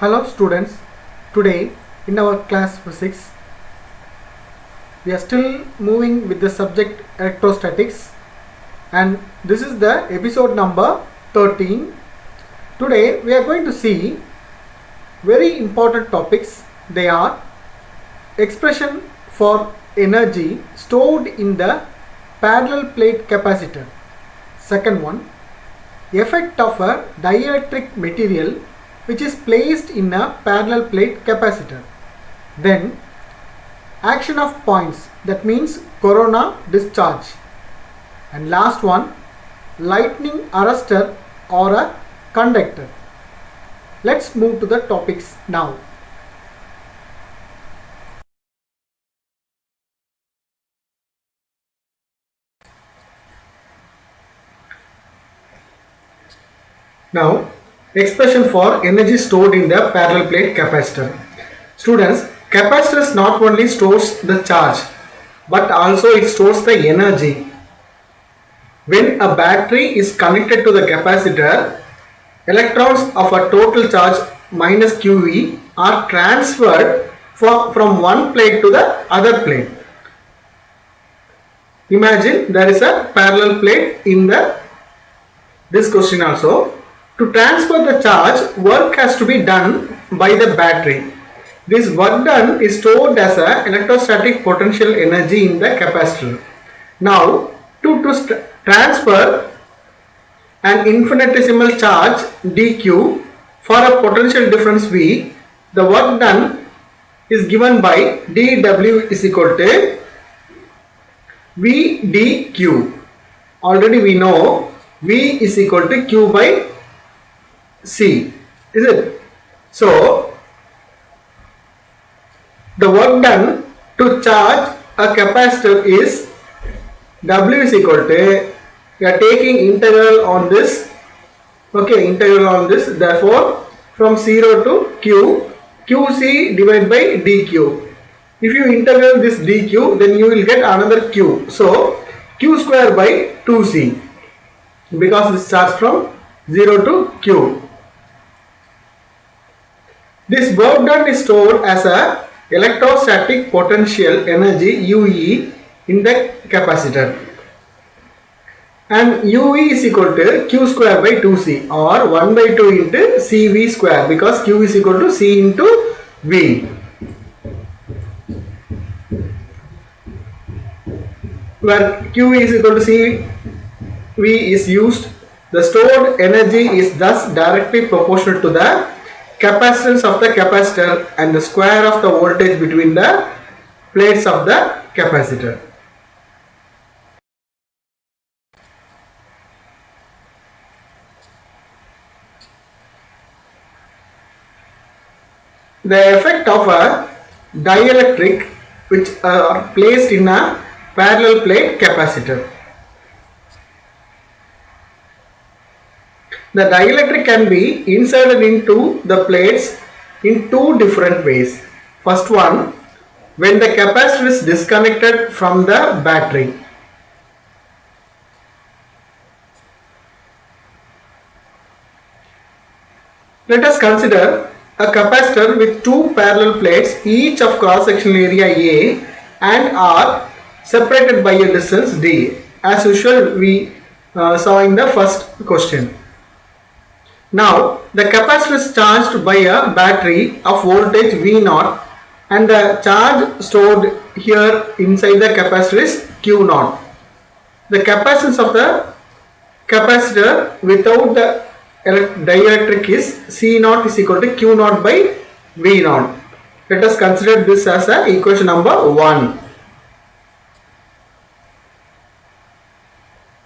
Hello students, today in our class physics we are still moving with the subject electrostatics and this is the episode number 13. Today we are going to see very important topics. They are expression for energy stored in the parallel plate capacitor. Second one, effect of a dielectric material which is placed in a parallel plate capacitor. Then action of points, that means corona discharge. And last one, lightning arrestor or a conductor. Let's move to the topics now. Now, expression for energy stored in the parallel plate capacitor. Students, capacitors not only stores the charge but also it stores the energy. When a battery is connected to the capacitor, electrons of a total charge minus QE are transferred from one plate to the other plate. Imagine there is a parallel plate in this question also. To transfer the charge, work has to be done by the battery. This work done is stored as a electrostatic potential energy in the capacitor. Now, to transfer an infinitesimal charge dq for a potential difference V, the work done is given by dW is equal to V dq. Already we know V is equal to Q by C, is it? So, the work done to charge a capacitor is W is equal to, we are taking integral on this, okay, integral on this, therefore from 0 to Q, QC divided by dQ. If you integral this dQ, then you will get another Q. So, Q square by 2C, because this starts from 0 to Q. This work done is stored as a electrostatic potential energy UE in the capacitor, and UE is equal to Q square by 2C or 1 by 2 into CV square, because Q is equal to C into V. Where Q is equal to CV is used, the stored energy is thus directly proportional to the capacitance of the capacitor and the square of the voltage between the plates of the capacitor. The effect of a dielectric which are placed in a parallel plate capacitor. The dielectric can be inserted into the plates in two different ways. First one, when the capacitor is disconnected from the battery. Let us consider a capacitor with two parallel plates, each of cross-sectional area A and R, separated by a distance D. As usual, we saw in the first question. Now, the capacitor is charged by a battery of voltage V0 and the charge stored here inside the capacitor is Q0. The capacitance of the capacitor without the dielectric is C0 is equal to Q0 by V0. Let us consider this as a equation number 1.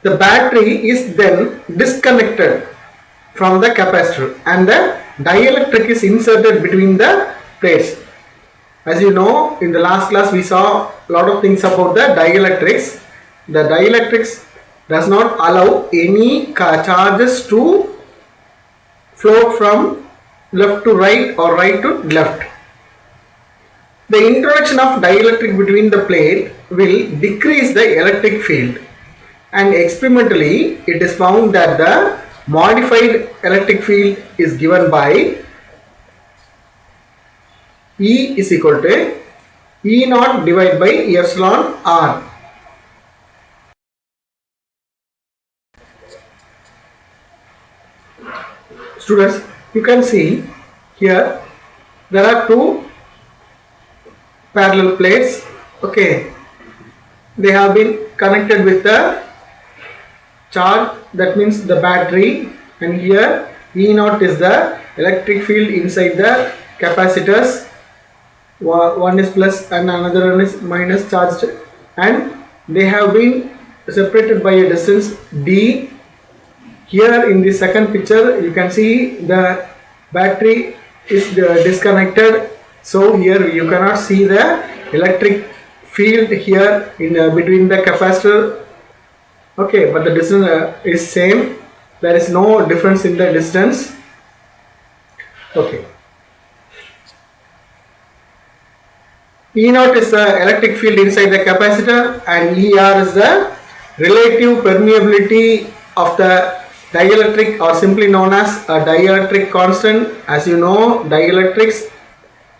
The battery is then disconnected from the capacitor and the dielectric is inserted between the plates. As you know, in the last class we saw a lot of things about the dielectrics. The dielectrics does not allow any charges to flow from left to right or right to left. The introduction of dielectric between the plate will decrease the electric field, and experimentally it is found that the modified electric field is given by E is equal to E naught divided by epsilon r. Students, you can see here there are two parallel plates. Okay, they have been connected with the charge, that means the battery, and here E naught is the electric field inside the capacitors. One is plus and another one is minus charged, and they have been separated by a distance d. Here in the second picture you can see the battery is disconnected, so here you cannot see the electric field here in between the capacitor. Okay, but the distance is same, there is no difference in the distance. Okay, E naught is the electric field inside the capacitor, and ER is the relative permeability of the dielectric, or simply known as a dielectric constant. As you know, dielectrics,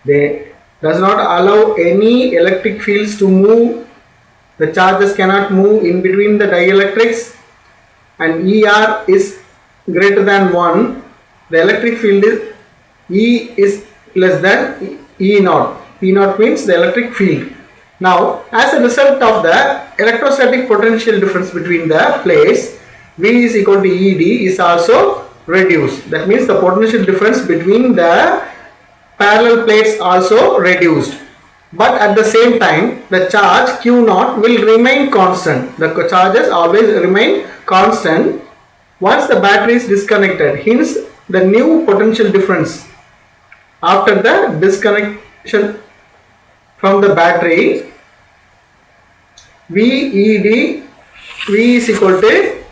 they does not allow any electric fields to move. The charges cannot move in between the dielectrics, and ER is greater than 1. The electric field is E is less than E naught. E naught means the electric field. Now, as a result of the electrostatic potential difference between the plates, V is equal to ED is also reduced. That means the potential difference between the parallel plates also reduced. But at the same time, the charge Q naught will remain constant. The charges always remain constant once the battery is disconnected. Hence, the new potential difference after the disconnection from the battery, V is equal to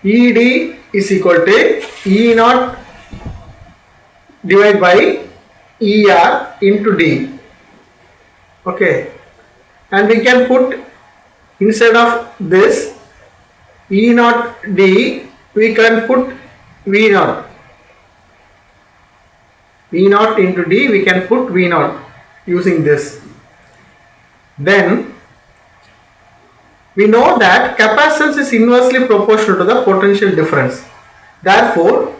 ED is equal to E naught divided by ER into D. Okay, and we can put instead of this E naught D, we can put V naught. V naught into D, we can put V naught using this. Then we know that capacitance is inversely proportional to the potential difference. Therefore,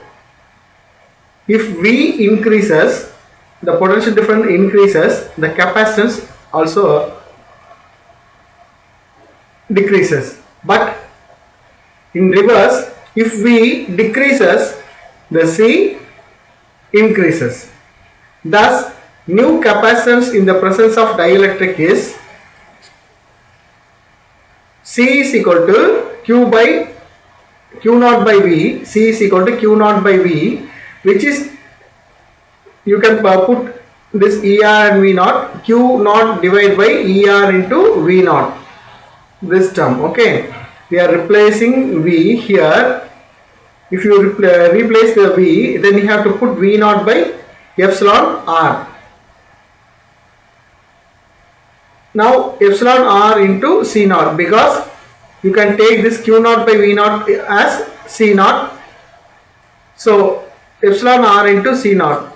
if V increases, the potential difference increases, the capacitance also decreases. But in reverse, if V decreases, the C increases. Thus, new capacitance in the presence of dielectric is C is equal to Q naught by V. C is equal to Q naught by V, which is, you can put this ER and V naught, Q naught divided by ER into V naught, this term. Okay, we are replacing V here. If you replace the V, then you have to put V naught by epsilon R. Now epsilon R into C naught, because you can take this Q naught by V naught as C naught. So epsilon R into C naught.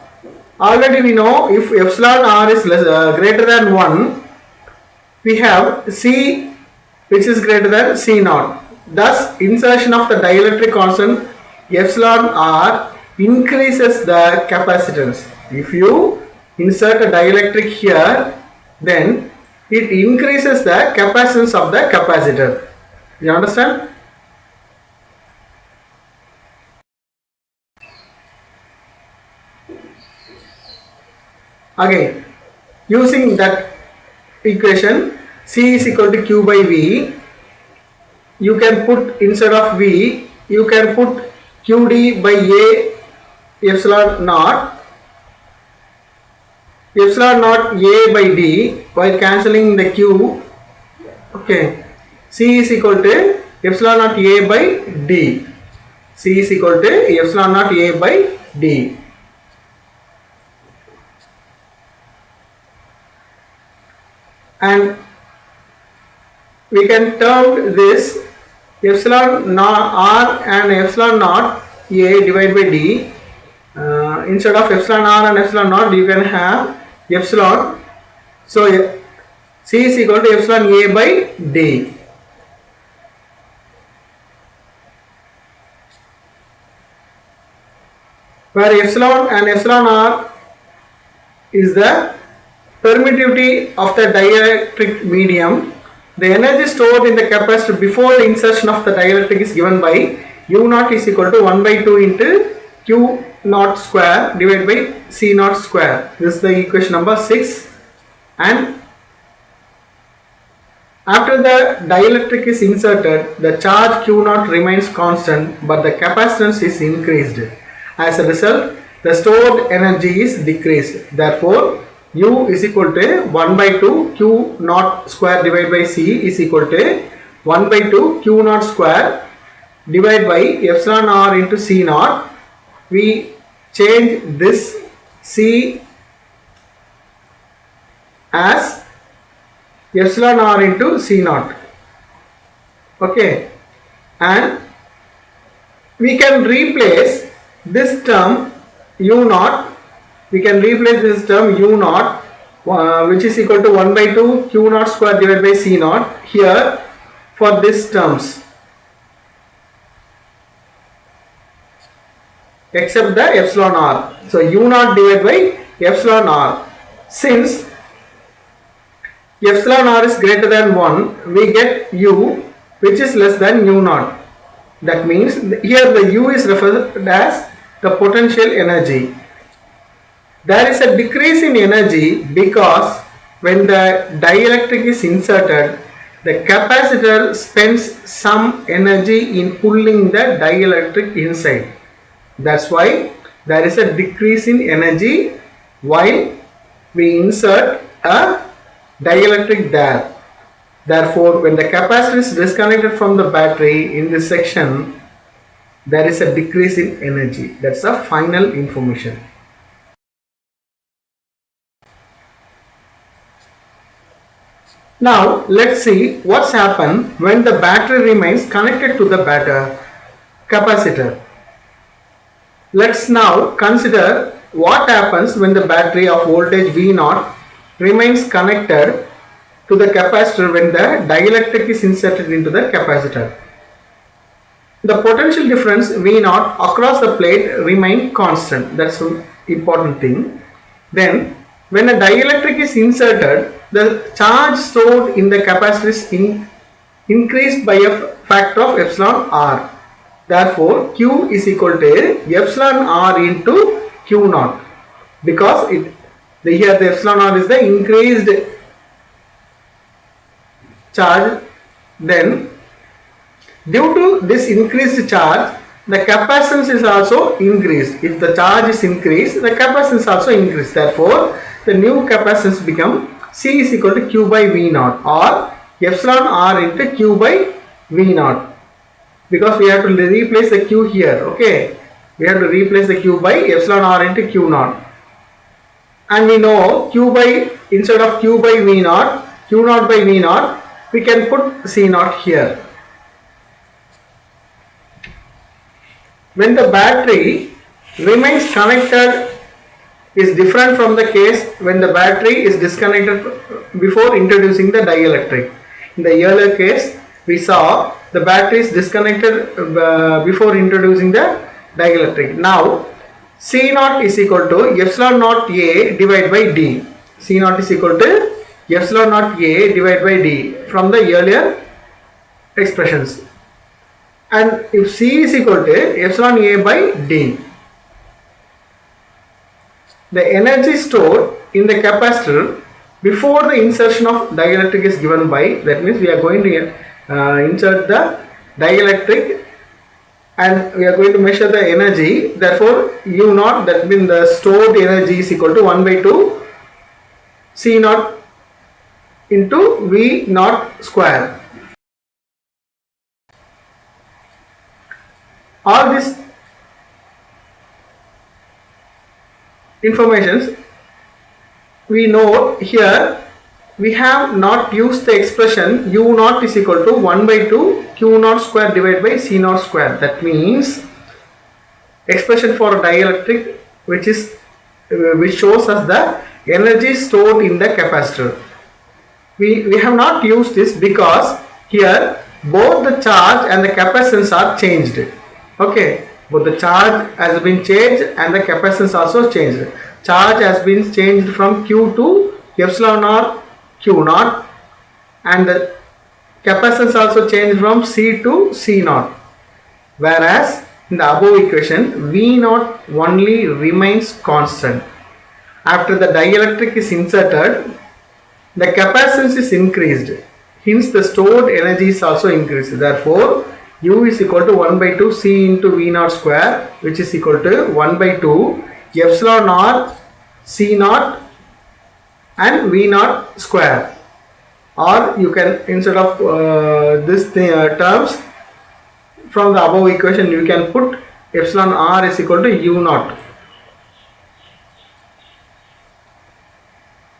Already we know if epsilon R is greater than 1, we have C which is greater than C naught. Thus, insertion of the dielectric constant epsilon R increases the capacitance. If you insert a dielectric here, then it increases the capacitance of the capacitor. You understand? Again, using that equation, C is equal to Q by V, you can put instead of V, you can put QD by A epsilon naught A by D, while cancelling the Q. Okay, C is equal to epsilon naught A by D. C is equal to epsilon naught A by D. And we can term this epsilon naught R and epsilon naught A divided by D. Instead of epsilon R and epsilon naught, you can have epsilon. So C is equal to epsilon A by D. Where epsilon and epsilon R is the permittivity of the dielectric medium. The energy stored in the capacitor before the insertion of the dielectric is given by U naught is equal to 1 by 2 into Q naught square divided by C naught square. This is the equation number 6. And after the dielectric is inserted, the charge Q naught remains constant but the capacitance is increased. As a result, the stored energy is decreased. Therefore, U is equal to 1 by 2 Q naught square divided by C is equal to 1 by 2 Q naught square divided by epsilon R into C naught. We change this C as epsilon R into C naught. Okay, and we can replace this term U naught. We can replace this term U naught, which is equal to 1 by 2 Q naught square divided by C naught here for these terms, except the epsilon R. So U naught divided by epsilon R. Since epsilon R is greater than 1, we get U which is less than U naught. That means here the U is referred as the potential energy. There is a decrease in energy because when the dielectric is inserted, the capacitor spends some energy in pulling the dielectric inside. That's why there is a decrease in energy while we insert a dielectric there. Therefore, when the capacitor is disconnected from the battery in this section, there is a decrease in energy. That's the final information. Now let's see what's happened when the battery remains connected to the capacitor. Let's now consider what happens when the battery of voltage V0 remains connected to the capacitor when the dielectric is inserted into the capacitor. The potential difference V0 across the plate remain constant. That's an important thing. Then when a dielectric is inserted, the charge stored in the capacitor is increased by a factor of epsilon R. Therefore, Q is equal to epsilon R into Q naught, because here the epsilon R is the increased charge. Then due to this increased charge, the capacitance is also increased. If the charge is increased, the capacitance also increased. Therefore, the new capacitance become C is equal to Q by V naught, or epsilon R into Q by V naught, because we have to replace the Q here. Okay, we have to replace the Q by epsilon R into Q naught, and we know Q by, instead of Q by V naught, Q naught by V naught, we can put C naught here. When the battery remains connected is different from the case when the battery is disconnected before introducing the dielectric. In the earlier case, we saw the battery is disconnected before introducing the dielectric. Now, C naught is equal to epsilon naught A divided by D. C naught is equal to epsilon naught A divided by D from the earlier expressions. And if C is equal to epsilon A by D, the energy stored in the capacitor before the insertion of dielectric is given by, that means we are going to insert the dielectric and we are going to measure the energy. Therefore, U naught, that means the stored energy, is equal to 1 by 2 C naught into V naught square. All these informations we know here. We have not used the expression U naught is equal to 1 by 2 Q naught square divided by C naught square. That means expression for a dielectric which shows us the energy stored in the capacitor. We have not used this because here both the charge and the capacitance are changed. Okay, both the charge has been changed and the capacitance also changed. Charge has been changed from Q to epsilon naught Q naught, and the capacitance also changed from C to C naught. Whereas in the above equation, V naught only remains constant. After the dielectric is inserted, the capacitance is increased. Hence, the stored energy is also increased. Therefore, U is equal to 1 by 2 C into V naught square, which is equal to 1 by 2 epsilon naught C naught and V naught square. Or you can, instead of terms from the above equation, you can put epsilon R is equal to U naught.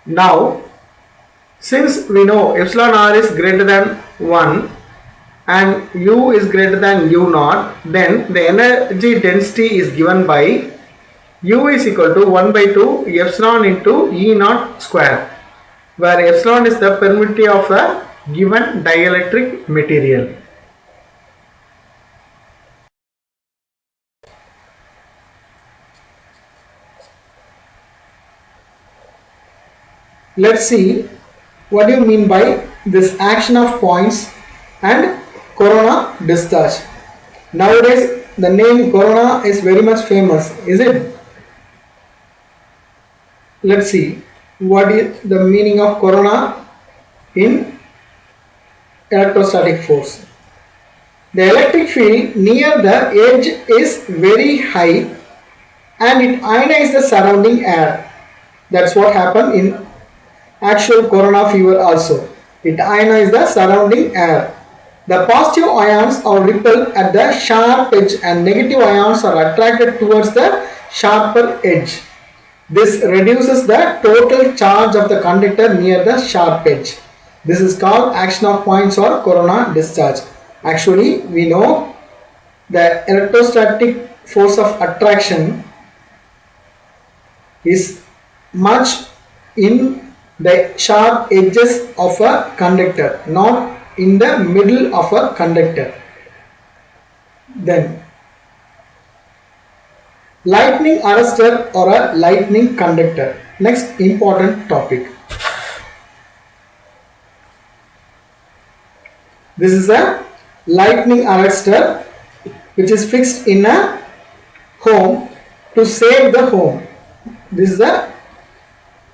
Now, since we know epsilon R is greater than 1 and U is greater than U naught, then the energy density is given by U is equal to 1 by 2 epsilon into E naught square, where epsilon is the permittivity of the given dielectric material. Let's see what do you mean by this action of points and corona discharge. Nowadays the name corona is very much famous, is it? Let's see what is the meaning of corona in electrostatic force. The electric field near the edge is very high and it ionizes the surrounding air. That's what happened in actual corona fever also. It ionizes the surrounding air. The positive ions are repelled at the sharp edge and negative ions are attracted towards the sharper edge. This reduces the total charge of the conductor near the sharp edge. This is called action of points or corona discharge. Actually, we know the electrostatic force of attraction is much in the sharp edges of a conductor, not in the middle of a conductor. Then, lightning arrestor or a lightning conductor. Next important topic. This is a lightning arrestor which is fixed in a home to save the home. This is a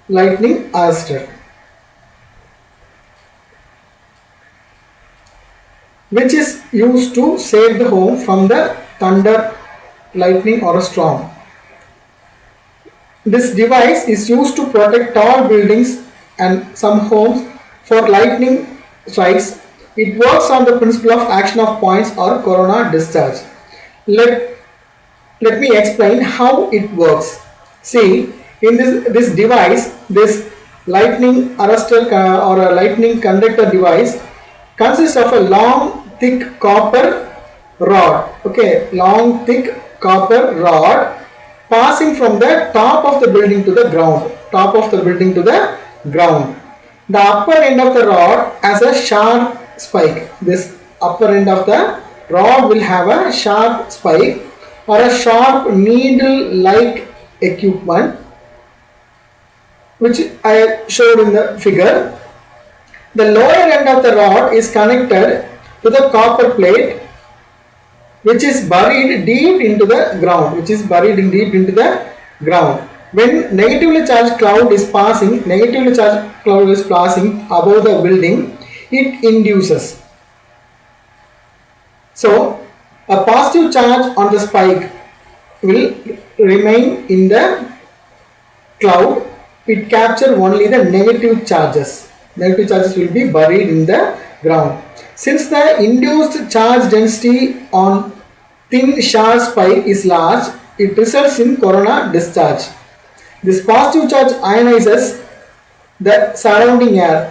lightning arrestor which is used to save the home from the thunder, lightning or a storm. This device is used to protect tall buildings and some homes for lightning strikes. It works on the principle of action of points or corona discharge. Let me explain how it works. See, in this device, this lightning arrestor or a lightning conductor device consists of a long thick copper rod. Okay, long thick copper rod passing from the top of the building to the ground. Top of the building to the ground. The upper end of the rod has a sharp spike. This upper end of the rod will have a sharp spike or a sharp needle like equipment, which I showed in the figure. The lower end of the rod is connected to the copper plate, which is buried deep into the ground. When negatively charged cloud is passing above the building, it induces. So, a positive charge on the spike will remain in the cloud. It captures only the negative charges. Negative charges will be buried in the ground. Since the induced charge density on thin sharp spike is large, it results in corona discharge. This positive charge ionizes the surrounding air.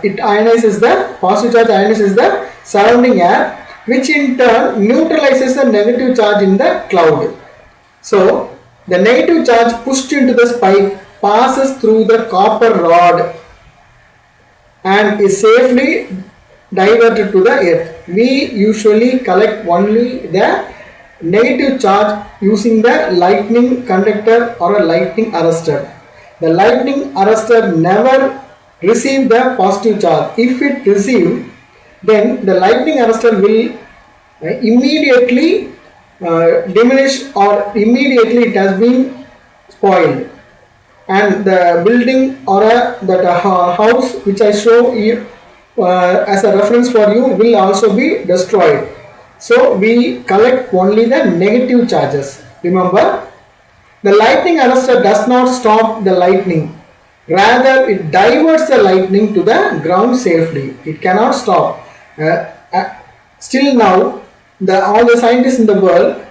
Positive charge ionizes the surrounding air, which in turn neutralizes the negative charge in the cloud. So, the negative charge pushed into the spike passes through the copper rod and is safely diverted to the earth. We usually collect only the negative charge using the lightning conductor or a lightning arrestor. The lightning arrestor never receive the positive charge. If it receive, then the lightning arrestor will immediately diminish, or immediately it has been spoiled, and the building or that house which I show you as a reference for you will also be destroyed. So we collect only the negative charges. Remember, the lightning arrestor does not stop the lightning. Rather, it diverts the lightning to the ground safely. It cannot stop. Still now, all the scientists in the world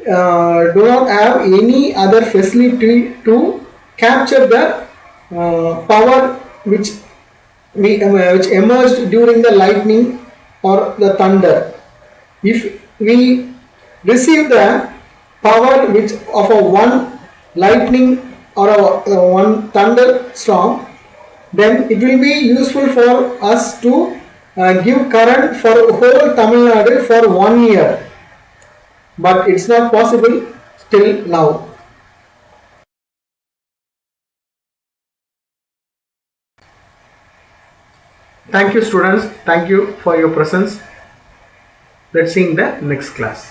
do not have any other facility to capture the power which emerged during the lightning or the thunder. If we receive the power which of a one lightning or one thunderstorm, then it will be useful for us to give current for whole Tamil Nadu for 1 year, but it's not possible till now. Thank you students, thank you for your presence. Let's see in the next class.